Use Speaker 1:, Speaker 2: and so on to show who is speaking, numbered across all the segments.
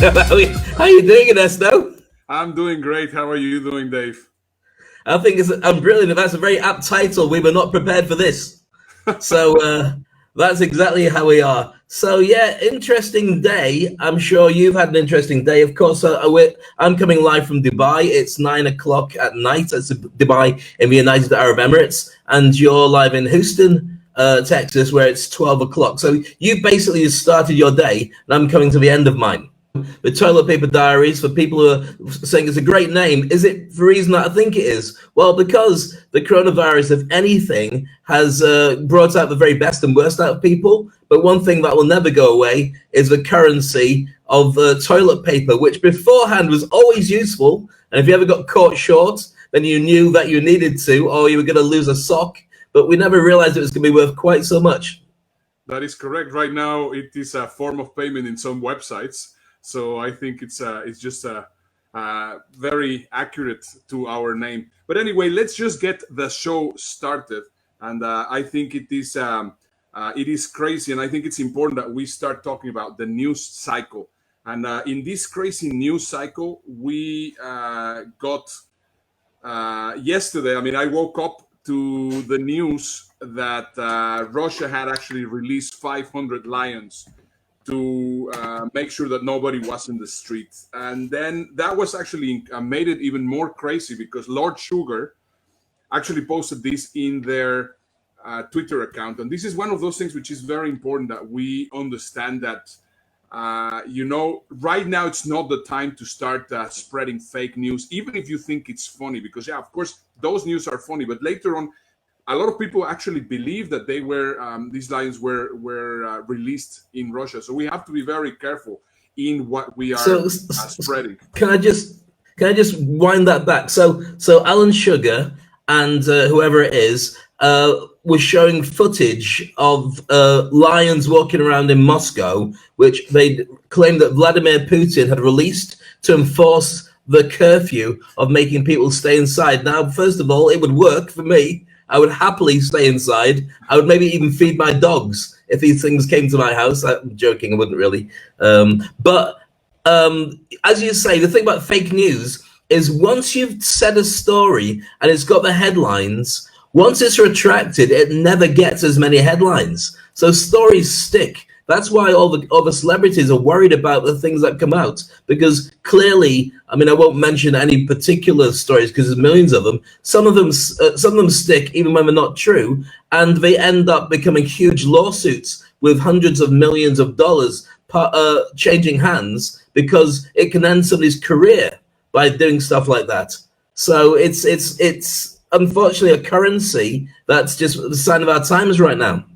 Speaker 1: How you doing, Ernesto?
Speaker 2: I'm doing great. How are you doing, Dave?
Speaker 1: I'm brilliant. That's a very apt title. We were not prepared for this. So that's exactly how we are. So yeah, interesting day. I'm sure you've had an interesting day. Of course, I'm coming live from Dubai. It's 9 o'clock at night. It's Dubai in the United Arab Emirates, and you're live in Houston, Texas, where it's 12 o'clock. So you basically just started your day, and I'm coming to the end of mine. The Toilet Paper Diaries, for people who are saying it's a great name. Is it for the reason that I think it is? Well, because the coronavirus, if anything, has brought out the very best and worst out of people. But one thing that will never go away is the currency of toilet paper, which beforehand was always useful. And if you ever got caught short, then you knew that you needed to, or you were going to lose a sock. But we never realized it was going to be worth quite so much.
Speaker 2: That is correct. Right now, it is a form of payment in some websites. So I think it's just very accurate to our name. But anyway, let's just get the show started. And I think it is crazy, and I think it's important that we start talking about the news cycle. And in this crazy news cycle, we got yesterday. I mean, I woke up to the news that Russia had actually released 500 lions to make sure that nobody was in the street. And then that was actually made it even more crazy because Lord Sugar actually posted this in their Twitter account. And this is one of those things which is very important that we understand that, right now it's not the time to start spreading fake news, even if you think it's funny, because, yeah, of course, those news are funny. But later on, a lot of people actually believe that they were these lions were released in Russia. So we have to be very careful in what we are spreading.
Speaker 1: Can I just wind that back? So Alan Sugar and whoever it is was showing footage of lions walking around in Moscow, which they claimed that Vladimir Putin had released to enforce the curfew of making people stay inside. Now, first of all, it would work for me. I would happily stay inside. I would maybe even feed my dogs if these things came to my house. I'm joking, I wouldn't really. But as you say, the thing about fake news is once you've said a story and it's got the headlines, once it's retracted, it never gets as many headlines. So stories stick. That's why all the celebrities are worried about the things that come out, because clearly, I mean, I won't mention any particular stories because there's millions of them. Some of them stick even when they're not true, and they end up becoming huge lawsuits with hundreds of millions of dollars changing hands because it can end somebody's career by doing stuff like that. So it's unfortunately a currency that's just the sign of our times right now.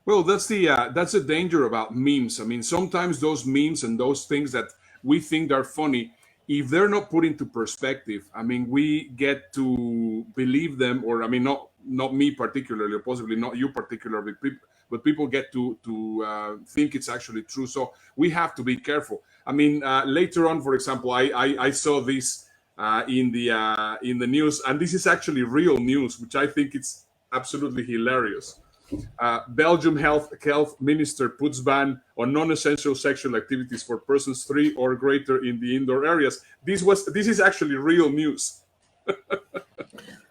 Speaker 2: Well, that's the danger about memes. I mean, sometimes those memes and those things that we think are funny, if they're not put into perspective, I mean, we get to believe them, or I mean, not me particularly, or possibly not you particularly, but people get to think it's actually true. So we have to be careful. I mean, later on, for example, I saw this in the news, and this is actually real news, which I think it's absolutely hilarious. Belgium health minister puts ban on non-essential sexual activities for persons 3 or greater in the indoor areas. This is actually real news.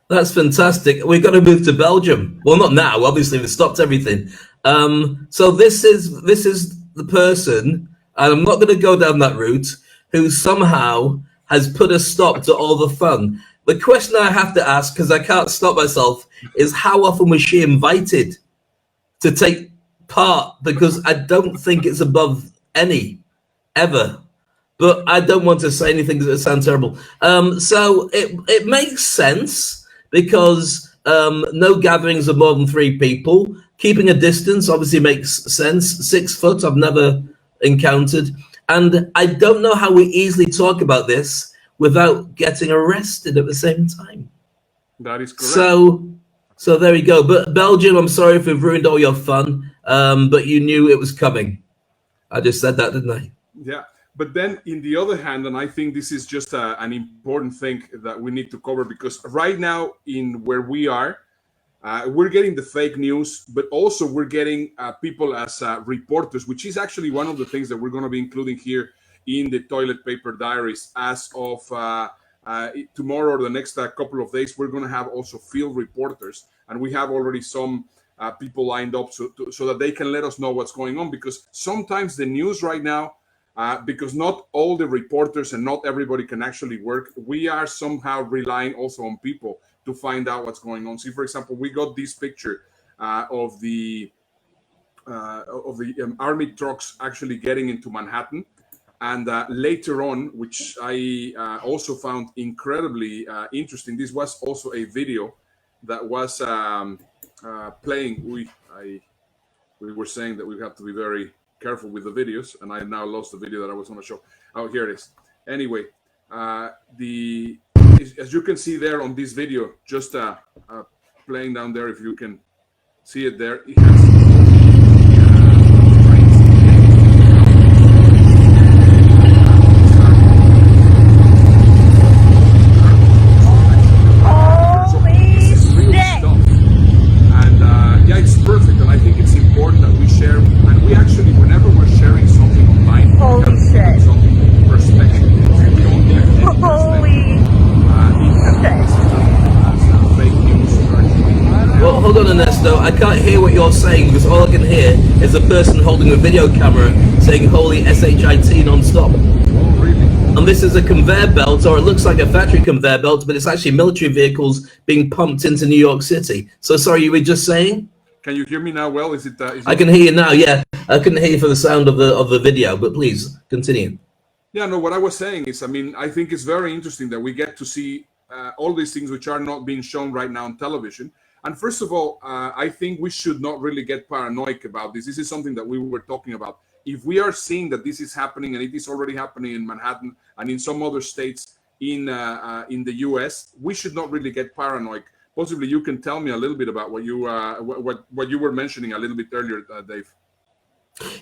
Speaker 1: That's fantastic. We've got to move to Belgium. Well, not now, obviously, we've stopped everything. So this is the person, and I'm not going to go down that route, who somehow has put a stop to all the fun. The question I have to ask, because I can't stop myself, is how often was she invited to take part? Because I don't think it's above any, ever. But I don't want to say anything that sounds terrible. So it makes sense because no gatherings of more than 3 people. Keeping a distance obviously makes sense. 6 foot I've never encountered. And I don't know how we easily talk about this without getting arrested at the same time.
Speaker 2: That is correct.
Speaker 1: So there we go. But Belgium, I'm sorry if we've ruined all your fun, but you knew it was coming. I just said that, didn't I?
Speaker 2: Yeah. But then, in the other hand, and I think this is just an important thing that we need to cover, because right now, in where we are, we're getting the fake news, but also we're getting people as reporters, which is actually one of the things that we're going to be including here in the Toilet Paper Diaries as of tomorrow or the next couple of days. We're going to have also field reporters, and we have already some people lined up so that they can let us know what's going on, because sometimes the news right now, because not all the reporters and not everybody can actually work, we are somehow relying also on people to find out what's going on. See, for example, we got this picture of the army trucks actually getting into Manhattan. And later on, which I also found incredibly interesting, this was also a video that was playing. We were saying that we have to be very careful with the videos, and I now lost the video that I was going to show. Oh, here it is. Anyway, as you can see there on this video, just playing down there, if you can see it there, it has
Speaker 1: Ernesto, I can't hear what you're saying because all I can hear is a person holding a video camera saying holy SHIT non-stop.
Speaker 2: Oh, really?
Speaker 1: And this is a conveyor belt, or it looks like a factory conveyor belt, but it's actually military vehicles being pumped into New York City. So sorry, you were just saying?
Speaker 2: Can you hear me now well? Is it?
Speaker 1: I can hear you now, yeah. I couldn't hear you for the sound of the video, but please continue.
Speaker 2: Yeah, no, what I was saying is, I mean, I think it's very interesting that we get to see all these things which are not being shown right now on television. And first of all, I think we should not really get paranoid about this. This is something that we were talking about. If we are seeing that this is happening, and it is already happening in Manhattan and in some other states in the U.S., we should not really get paranoid. Possibly you can tell me a little bit about what you were mentioning a little bit earlier, Dave.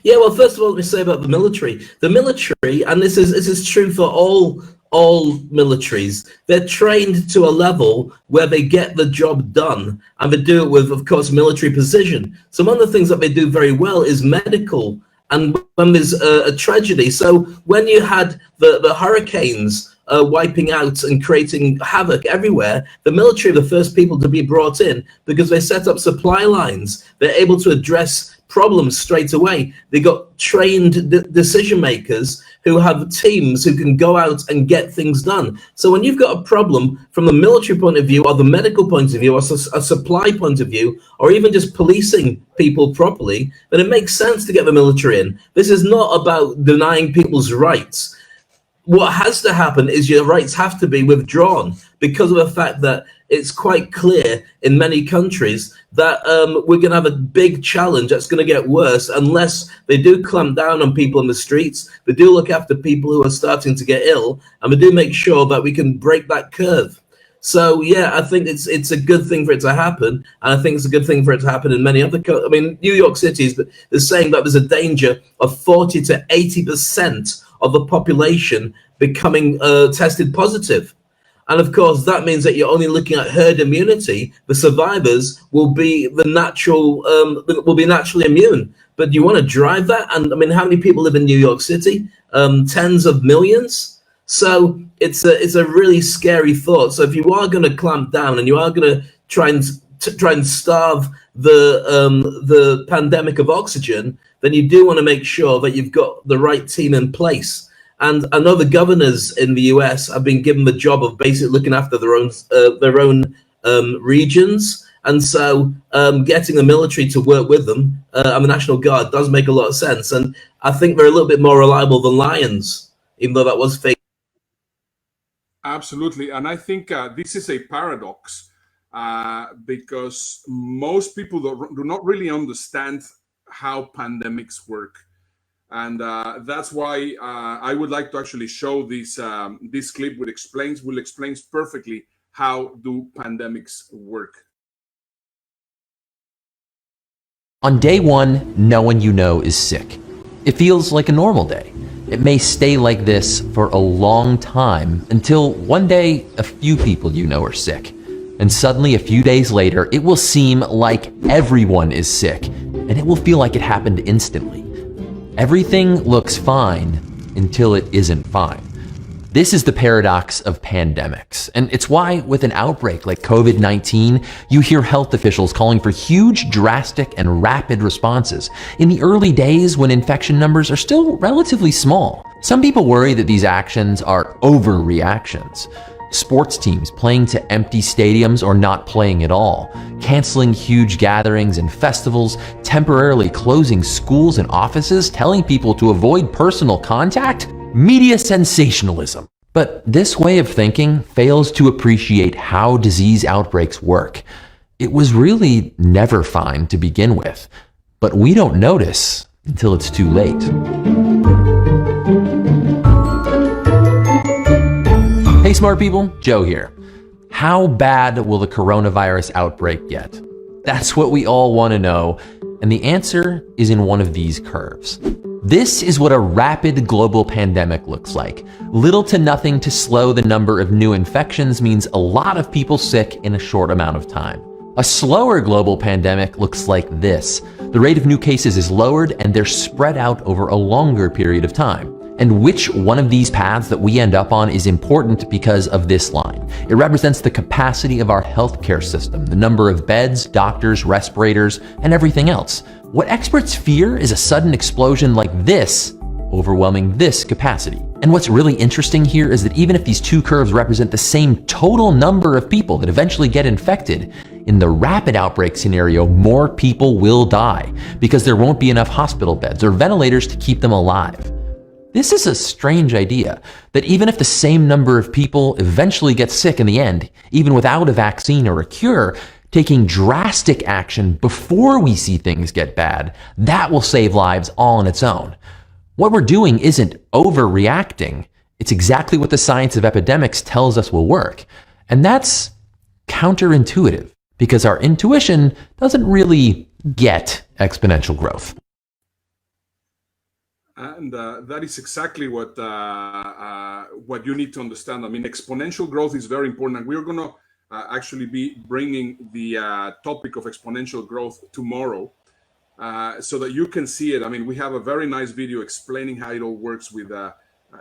Speaker 1: Yeah, well, first of all, let me say about the military. The military, and this is true for all militaries, they're trained to a level where they get the job done, and they do it with, of course, military precision. So one of the things that they do very well is medical, and when there's a tragedy. So when you had the hurricanes wiping out and creating havoc everywhere, the military are the first people to be brought in because they set up supply lines. They're able to address problems straight away. They got trained decision makers who have teams who can go out and get things done. So when you've got a problem from the military point of view, or the medical point of view, or a supply point of view, or even just policing people properly, then it makes sense to get the military in. This is not about denying people's rights. What has to happen is your rights have to be withdrawn because of the fact that it's quite clear in many countries that we're going to have a big challenge that's going to get worse unless they do clamp down on people in the streets, they do look after people who are starting to get ill, and they do make sure that we can break that curve. So, yeah, I think it's a good thing for it to happen, and I think it's a good thing for it to happen in many other countries. I mean, New York City is saying that there's a danger of 40 to 80% of the population becoming tested positive. And of course, that means that you're only looking at herd immunity. The survivors will be will be naturally immune. But do you want to drive that? And I mean, how many people live in New York City? Tens of millions. So it's a really scary thought. So if you are going to clamp down and you are going to try and starve the pandemic of oxygen, then you do want to make sure that you've got the right team in place. And I know the governors in the US have been given the job of basically looking after their own regions. And so getting the military to work with them and the National Guard does make a lot of sense. And I think they're a little bit more reliable than Lions, even though that was fake.
Speaker 2: Absolutely. And I think this is a paradox because most people do not really understand how pandemics work. And that's why I would like to actually show this clip which explains perfectly how do pandemics work.
Speaker 3: On day one, no one you know is sick. It feels like a normal day. It may stay like this for a long time until one day a few people you know are sick. And suddenly a few days later, it will seem like everyone is sick, and it will feel like it happened instantly. Everything looks fine until it isn't fine. This is the paradox of pandemics, and it's why with an outbreak like COVID-19, you hear health officials calling for huge, drastic, and rapid responses in the early days when infection numbers are still relatively small. Some people worry that these actions are overreactions. Sports teams playing to empty stadiums or not playing at all, canceling huge gatherings and festivals, temporarily closing schools and offices, telling people to avoid personal contact. Media sensationalism. But this way of thinking fails to appreciate how disease outbreaks work. It was really never fine to begin with, but we don't notice until it's too late. Hey smart people, Joe here. How bad will the coronavirus outbreak get? That's what we all want to know, and the answer is in one of these curves. This is what a rapid global pandemic looks like. Little to nothing to slow the number of new infections means a lot of people sick in a short amount of time. A slower global pandemic looks like this. The rate of new cases is lowered and they're spread out over a longer period of time. And which one of these paths that we end up on is important because of this line. It represents the capacity of our healthcare system, the number of beds, doctors, respirators, and everything else. What experts fear is a sudden explosion like this, overwhelming this capacity. And what's really interesting here is that even if these two curves represent the same total number of people that eventually get infected, in the rapid outbreak scenario, more people will die because there won't be enough hospital beds or ventilators to keep them alive. This is a strange idea, that even if the same number of people eventually get sick in the end, even without a vaccine or a cure, taking drastic action before we see things get bad, that will save lives all on its own. What we're doing isn't overreacting. It's exactly what the science of epidemics tells us will work. And that's counterintuitive, because our intuition doesn't really get exponential growth.
Speaker 2: And that is exactly what you need to understand. I mean, exponential growth is very important, and we're going to actually be bringing the topic of exponential growth tomorrow, so that you can see it. I mean, we have a very nice video explaining how it all works with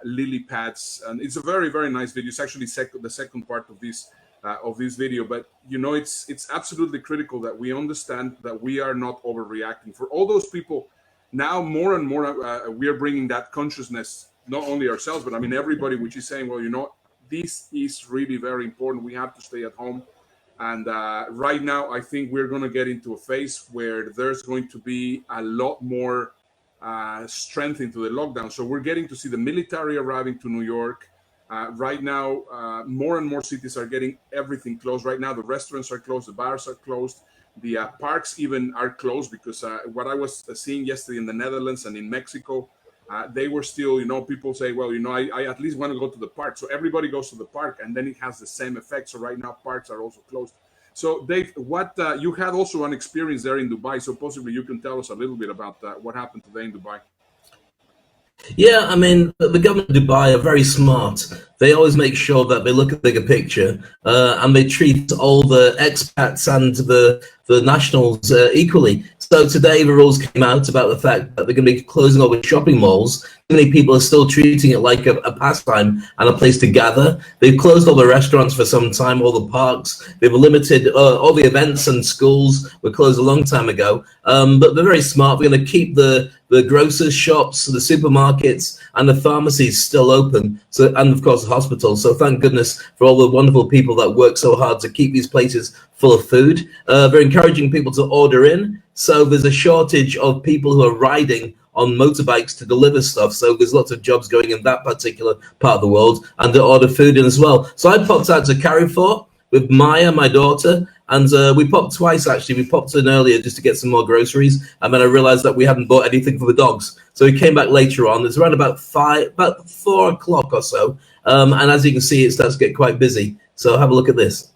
Speaker 2: lily pads, and it's a very, very nice video. It's actually the second part of this video, but you know, it's absolutely critical that we understand that we are not overreacting. For all those people. Now, more and more, we are bringing that consciousness, not only ourselves, but I mean, everybody, which is saying, well, you know, this is really very important. We have to stay at home. And right now, I think we're going to get into a phase where there's going to be a lot more strength into the lockdown. So we're getting to see the military arriving to New York. Right now, more and more cities are getting everything closed. Right now, the restaurants are closed, the bars are closed. The parks even are closed, because what I was seeing yesterday in the Netherlands and in Mexico, they were still, you know, people say, well, you know, I at least want to go to the park. So everybody goes to the park, and then it has the same effect. So right now, parks are also closed. So Dave, what you had also an experience there in Dubai. So possibly you can tell us a little bit about what happened today in Dubai.
Speaker 1: Yeah, I mean, the government of Dubai are very smart. They always make sure that they look at the bigger picture, and they treat all the expats and the nationals equally. So today the rules came out about the fact that they're going to be closing all the shopping malls. Many people are still treating it like a pastime and a place to gather. They've closed all the restaurants for some time, all the parks. They've limited all the events, and schools were closed a long time ago. But they're very smart. They're going to keep the grocers' shops, the supermarkets, and the pharmacies still open. So, and of course, the hospitals. So thank goodness for all the wonderful people that work so hard to keep these places full of food. They're encouraging people to order in. So there's a shortage of people who are riding on motorbikes to deliver stuff. So there's lots of jobs going in that particular part of the world, and to order food in as well. So I popped out to Carrefour with Maya, my daughter, and we popped twice actually. We popped in earlier just to get some more groceries, and then I realized that we hadn't bought anything for the dogs. So we came back later on. It's around about 4 o'clock or so. And as you can see, it starts to get quite busy. So have a look at this.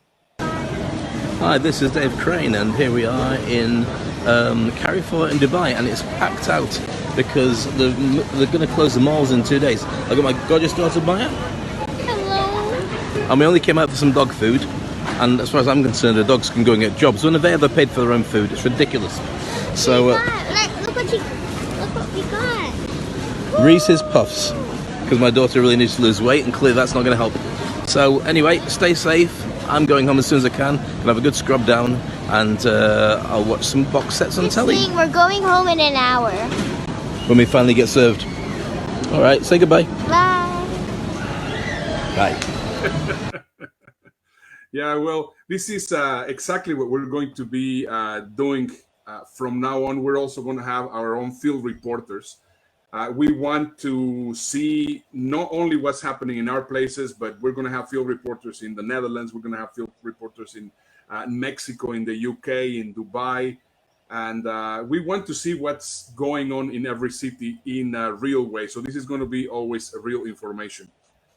Speaker 4: Hi, this is Dave Crane, and here we are in Carrefour in Dubai, and it's packed out because they're going to close the malls in 2 days. I got my gorgeous daughter Maya. Hello. And we only came out for some dog food, and as far as I'm concerned, the dogs can go and get jobs. When have they ever paid for their own food? It's ridiculous. So
Speaker 5: look what we got.
Speaker 4: Reese's Puffs. because my daughter really needs to lose weight, and clearly that's not going to help. So anyway, stay safe. I'm going home as soon as I can have a good scrub down, and I'll watch some box sets on telly.
Speaker 5: We're going home in an hour.
Speaker 4: When we finally get served. All right, say goodbye.
Speaker 5: Bye.
Speaker 4: Bye.
Speaker 2: Yeah, well, this is exactly what we're going to be doing from now on. We're also going to have our own field reporters. We want to see not only what's happening in our places, but we're going to have field reporters in the Netherlands. We're going to have field reporters in Mexico, in the UK, in Dubai. And we want to see what's going on in every city in a real way. So this is going to be always a real information.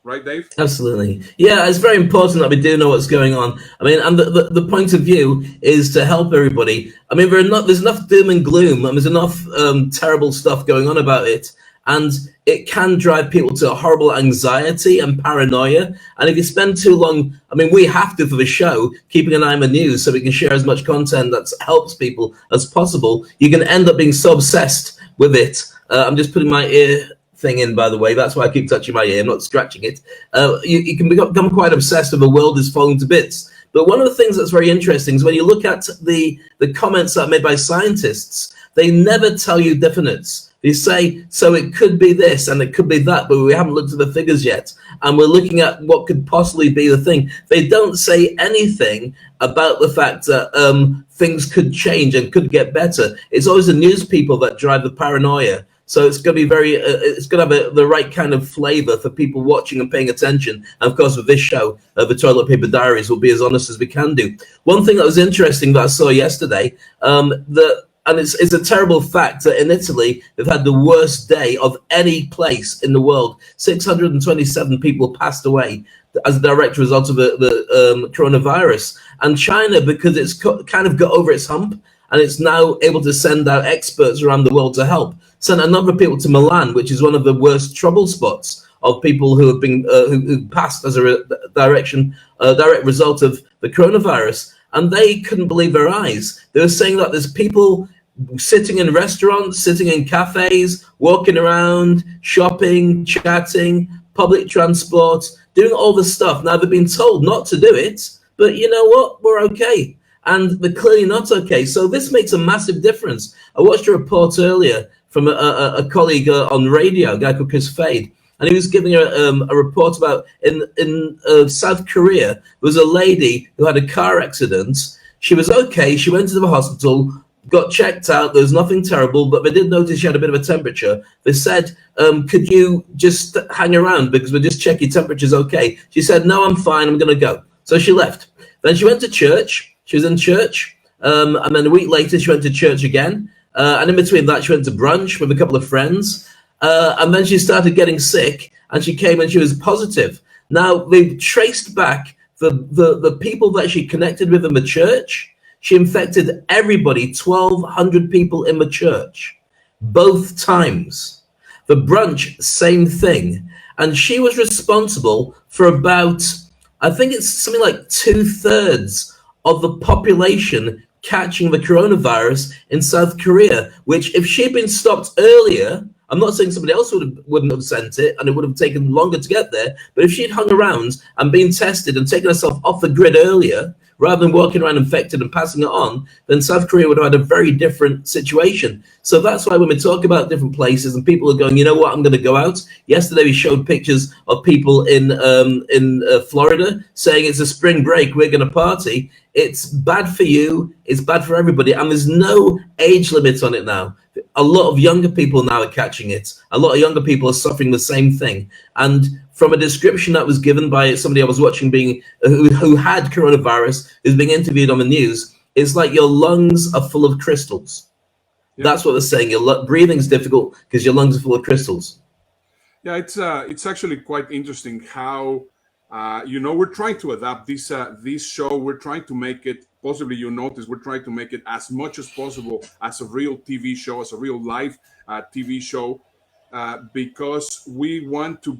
Speaker 2: Right, Dave?
Speaker 1: Absolutely. Yeah, it's very important that we do know what's going on. I mean, and the point of view is to help everybody. I mean, there's enough doom and gloom, and there's enough terrible stuff going on about it. And it can drive people to horrible anxiety and paranoia. And if you spend too long, I mean, we have to, for the show, keeping an eye on the news so we can share as much content that helps people as possible. You can end up being so obsessed with it. I'm just putting my ear thing in, by the way. That's why I keep touching my ear. I'm not scratching it. You can become quite obsessed with the world is falling to bits. But one of the things that's very interesting is when you look at the comments that are made by scientists, they never tell you definites. They say, so it could be this and it could be that, but we haven't looked at the figures yet. And we're looking at what could possibly be the thing. They don't say anything about the fact that things could change and could get better. It's always the news people that drive the paranoia. So it's going to be it's going to have the right kind of flavor for people watching and paying attention. And of course, with this show, the Toilet Paper Diaries will be as honest as we can do. One thing that was interesting that I saw yesterday, and it's a terrible fact that in Italy, they've had the worst day of any place in the world. 627 people passed away as a direct result of the coronavirus. And China, because it's kind of got over its hump, and it's now able to send out experts around the world to help. Sent a number of people to Milan, which is one of the worst trouble spots of people who have been who passed as a direct result of the coronavirus, and they couldn't believe their eyes. They were saying that there's people sitting in restaurants, sitting in cafes, walking around, shopping, chatting, public transport, doing all this stuff. Now they've been told not to do it, but you know what? We're okay. And they're clearly not okay. So this makes a massive difference. I watched a report earlier from a colleague on radio, a guy called Chris Fade, and he was giving a report about in South Korea, there was a lady who had a car accident. She was okay. She went to the hospital, got checked out. There was nothing terrible, but they did notice she had a bit of a temperature. They said, could you just hang around because we'll just check your temperature's okay. She said, no, I'm fine. I'm going to go. So she left. Then she went to church. She was in church, and then a week later she went to church again, and in between that she went to brunch with a couple of friends, and then she started getting sick, and she came and she was positive. Now they traced back the people that she connected with in the church. She infected everybody, 1,200 people in the church, both times. The brunch, same thing, and she was responsible for about, I think it's something like 2/3 of the population catching the coronavirus in South Korea, which if she'd been stopped earlier, I'm not saying somebody else wouldn't have sent it and it would have taken longer to get there, but if she'd hung around and been tested and taken herself off the grid earlier, rather than walking around infected and passing it on, then South Korea would have had a very different situation. So that's why when we talk about different places and people are going, you know what, I'm going to go out. Yesterday we showed pictures of people in Florida saying it's a spring break, we're going to party. It's bad for you, it's bad for everybody, and there's no age limit on it now. A lot of younger people now are catching it. A lot of younger people are suffering the same thing. And from a description that was given by somebody I was watching who had coronavirus, who's being interviewed on the news, it's like your lungs are full of crystals. Yeah. That's what they're saying. Your breathing's difficult because your lungs are full of crystals.
Speaker 2: Yeah, it's actually quite interesting how we're trying to adapt this show. We're trying to make it, possibly you notice, we're trying to make it as much as possible as a real TV show, as a real live TV show, because we want to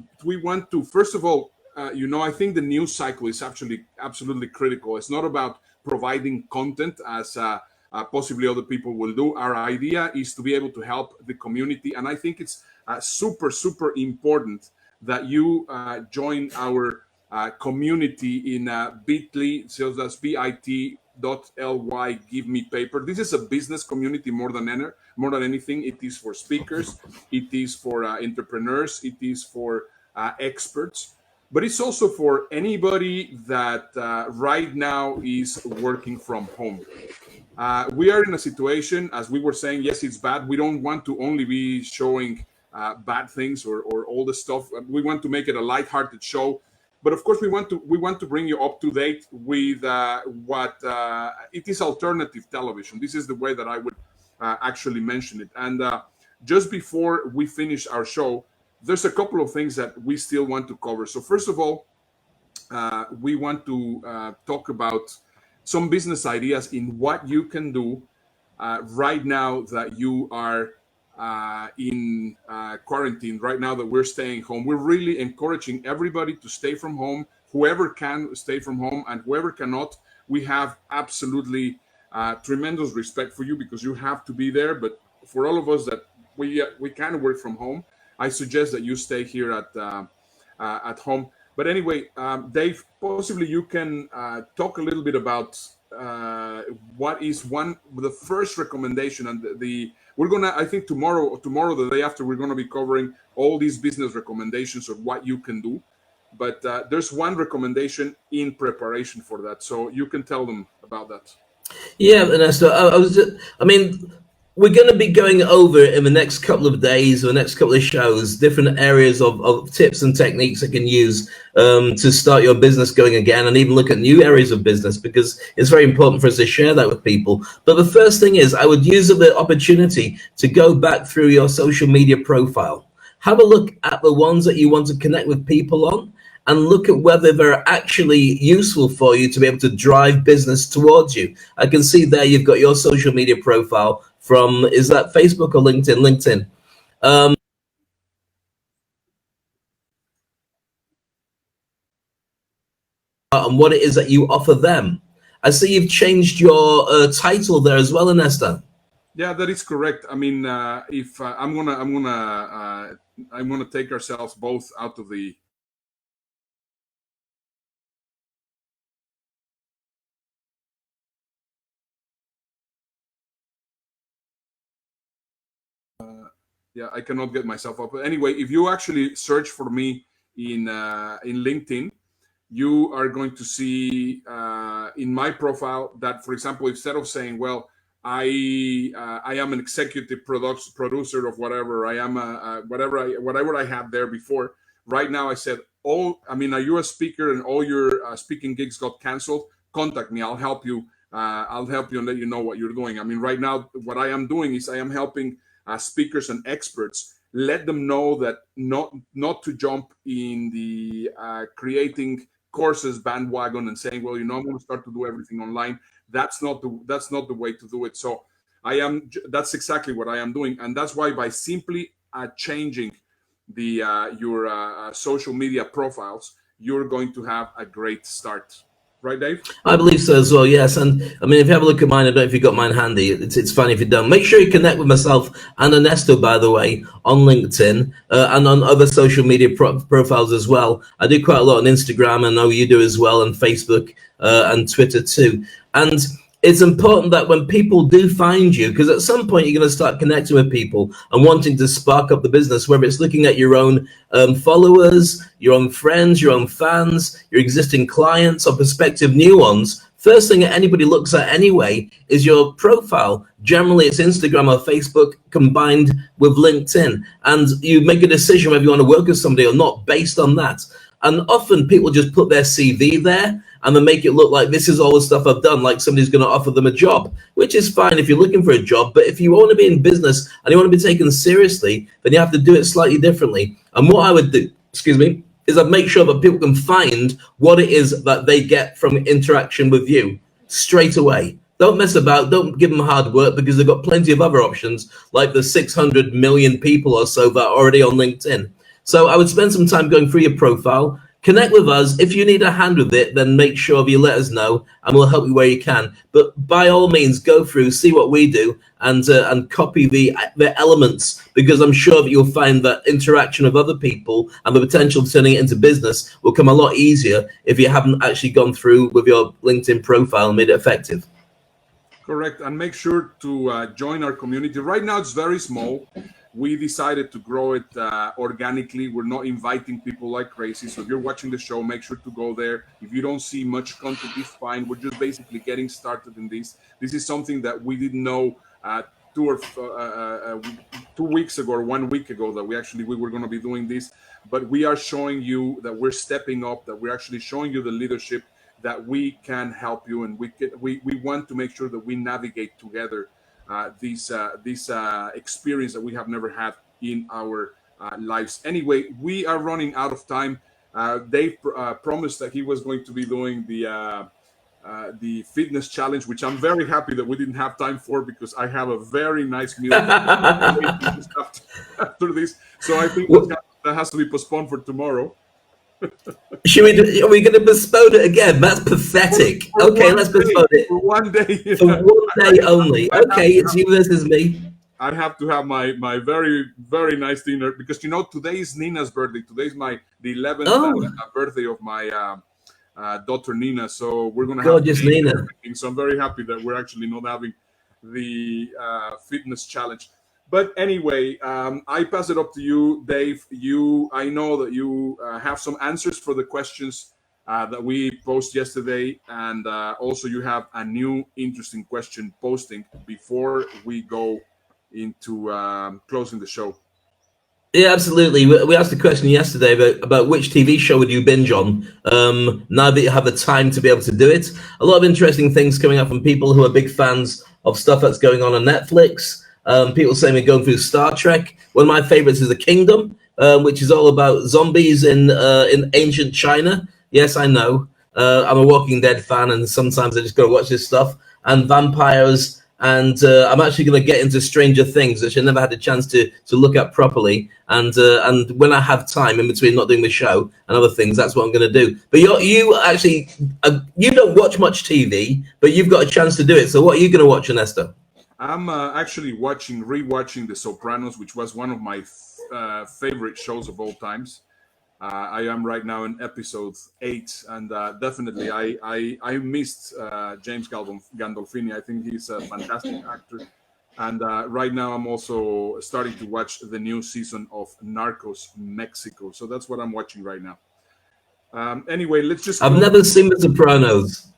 Speaker 2: first of all, I think the news cycle is actually absolutely critical. It's not about providing content as possibly other people will do. Our idea is to be able to help the community, and I think it's super, super important that you join our community in bit.ly, so that's bit.ly give me paper. This is a business community more than anything. It is for speakers, it is for entrepreneurs, it is for experts, but it's also for anybody that right now is working from home. We are in a situation, as we were saying, yes, it's bad. We don't want to only be showing bad things or all the stuff. We want to make it a lighthearted show, but of course we want to bring you up to date with what it is alternative television. This is the way that I would actually mention it. And just before we finish our show, there's a couple of things that we still want to cover. So first of all, we want to talk about some business ideas in what you can do right now that you are in quarantine, right now that we're staying home. We're really encouraging everybody to stay from home. Whoever can stay from home, and whoever cannot, we have absolutely tremendous respect for you, because you have to be there. But for all of us that we can work from home, I suggest that you stay here at home. But anyway, Dave, possibly you can talk a little bit about what is the first recommendation, and we're gonna, I think tomorrow, the day after, we're gonna be covering all these business recommendations of what you can do. But there's one recommendation in preparation for that, so you can tell them about that.
Speaker 1: Yeah, Ernesto, I mean, we're going to be going over in the next couple of days or the next couple of shows different areas of tips and techniques that can use to start your business going again, and even look at new areas of business, because it's very important for us to share that with people. But the first thing is, I would use the opportunity to go back through your social media profile. Have a look at the ones that you want to connect with people on, and look at whether they're actually useful for you to be able to drive business towards you. I can see there you've got your social media profile from, is that Facebook or LinkedIn? LinkedIn. And what it is that you offer them. I see you've changed your title there as well, Ernesto.
Speaker 2: Yeah, that is correct. I mean, if I'm gonna take ourselves both out of the. Yeah, I cannot get myself up. But anyway, if you actually search for me in LinkedIn, you are going to see in my profile that, for example, instead of saying, well, I am an executive producer of whatever, I am whatever I had there before. Right now, I said, are you a speaker and all your speaking gigs got canceled? Contact me. I'll help you. I'll help you and let you know what you're doing. I mean, right now, what I am doing is I am helping speakers and experts, let them know that not to jump in the creating courses bandwagon and saying, well, I'm going to start to do everything online. That's not the way to do it. So that's exactly what I am doing, and that's why by simply changing your social media profiles, you're going to have a great start. Right, Dave?
Speaker 1: I believe so as well, yes. And I mean, if you have a look at mine, I don't know if you've got mine handy. It's fine if you don't. Make sure you connect with myself and Ernesto, by the way, on LinkedIn and on other social media profiles as well. I do quite a lot on Instagram. I know you do as well, and Facebook and Twitter too. And it's important that when people do find you, because at some point you're going to start connecting with people and wanting to spark up the business, whether it's looking at your own followers, your own friends, your own fans, your existing clients, or prospective new ones. First thing that anybody looks at anyway is your profile. Generally, it's Instagram or Facebook combined with LinkedIn. And you make a decision whether you want to work with somebody or not based on that. And often people just put their CV there and then make it look like this is all the stuff I've done, like somebody's going to offer them a job, which is fine if you're looking for a job. But if you want to be in business and you want to be taken seriously, then you have to do it slightly differently. And what I would do, is I'd make sure that people can find what it is that they get from interaction with you straight away. Don't mess about. Don't give them hard work, because they've got plenty of other options, like the 600 million people or so that are already on LinkedIn. So I would spend some time going through your profile, connect with us. If you need a hand with it, then make sure you let us know, and we'll help you where you can. But by all means, go through, see what we do, and copy the elements, because I'm sure that you'll find that interaction with other people and the potential of turning it into business will come a lot easier if you haven't actually gone through with your LinkedIn profile and made it effective.
Speaker 2: Correct. And make sure to join our community. Right now, it's very small. We decided to grow it organically. We're not inviting people like crazy. So if you're watching the show, make sure to go there. If you don't see much content, it's fine. We're just basically getting started in this. This is something that we didn't know 2 weeks ago or 1 week ago that we were going to be doing this. But we are showing you that we're stepping up, that we're actually showing you the leadership, that we can help you, and we want to make sure that we navigate together this experience that we have never had in our lives. Anyway, we are running out of time. Dave promised that he was going to be doing the fitness challenge, which I'm very happy that we didn't have time for, because I have a very nice meal after this. So I think that has to be postponed for tomorrow.
Speaker 1: Are we going to postpone it again? That's pathetic. Okay, let's postpone it.
Speaker 2: For 1 day.
Speaker 1: For 1 day only. Okay, it's you versus me.
Speaker 2: I have to have my very, very nice dinner, because today is Nina's birthday. Today is the 11th birthday of my daughter Nina. So we're going to have
Speaker 1: gorgeous Nina.
Speaker 2: So I'm very happy that we're actually not having the fitness challenge. But anyway, I pass it up to you, Dave. I know that you have some answers for the questions that we posted yesterday, and also you have a new interesting question posting before we go into closing the show.
Speaker 1: Yeah, absolutely. We asked a question yesterday about which TV show would you binge on now that you have the time to be able to do it. A lot of interesting things coming up from people who are big fans of stuff that's going on Netflix. People saying we're going through Star Trek. One of my favorites is The Kingdom, which is all about zombies in ancient China. Yes, I know. I'm a Walking Dead fan, and sometimes I just go watch this stuff. And vampires, and I'm actually going to get into Stranger Things, which I never had a chance to look at properly. And when I have time in between not doing the show and other things, that's what I'm going to do. But you actually you don't watch much TV, but you've got a chance to do it. So what are you going to watch, Ernesto?
Speaker 2: I'm actually rewatching The Sopranos, which was one of my favorite shows of all times. I am right now in episode 8, and definitely I missed James Gandolfini. I think he's a fantastic actor. And right now I'm also starting to watch the new season of Narcos Mexico. So that's what I'm watching right now. Anyway, let's just...
Speaker 1: I've never seen The Sopranos,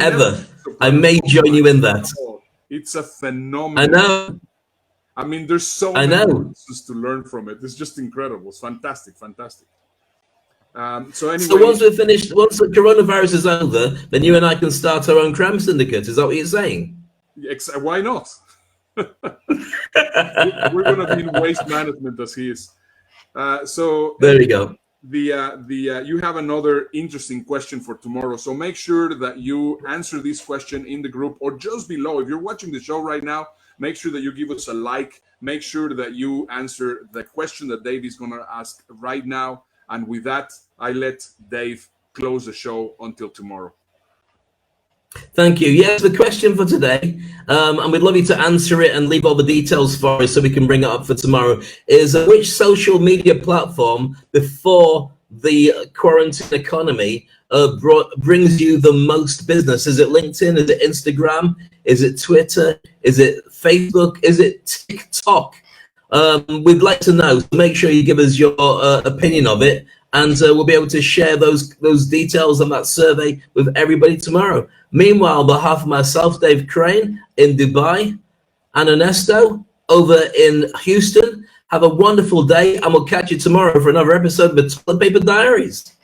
Speaker 1: ever. I may join you in that.
Speaker 2: It's a phenomenal.
Speaker 1: I know.
Speaker 2: I mean, there's so many lessons to learn from it. It's just incredible. It's fantastic. So anyway.
Speaker 1: So once the coronavirus is over, then you and I can start our own crime syndicate. Is that what you're saying?
Speaker 2: Why not? We're going to be in waste management as he is. So
Speaker 1: there you go.
Speaker 2: You have another interesting question for tomorrow, so make sure that you answer this question in the group or just below. If you're watching the show right now, make sure that you give us a like. Make sure that you answer the question that Dave is going to ask right now, and with that, I let Dave close the show until tomorrow.
Speaker 1: Thank you. Yes, the question for today, and we'd love you to answer it and leave all the details for us so we can bring it up for tomorrow, is which social media platform before the quarantine economy brings you the most business? Is it LinkedIn? Is it Instagram? Is it Twitter? Is it Facebook? Is it TikTok? We'd like to know. Make sure you give us your opinion of it, and we'll be able to share those details on that survey with everybody tomorrow. Meanwhile, on behalf of myself, Dave Crane in Dubai, and Ernesto over in Houston, have a wonderful day, and we'll catch you tomorrow for another episode of the Toilet Paper Diaries.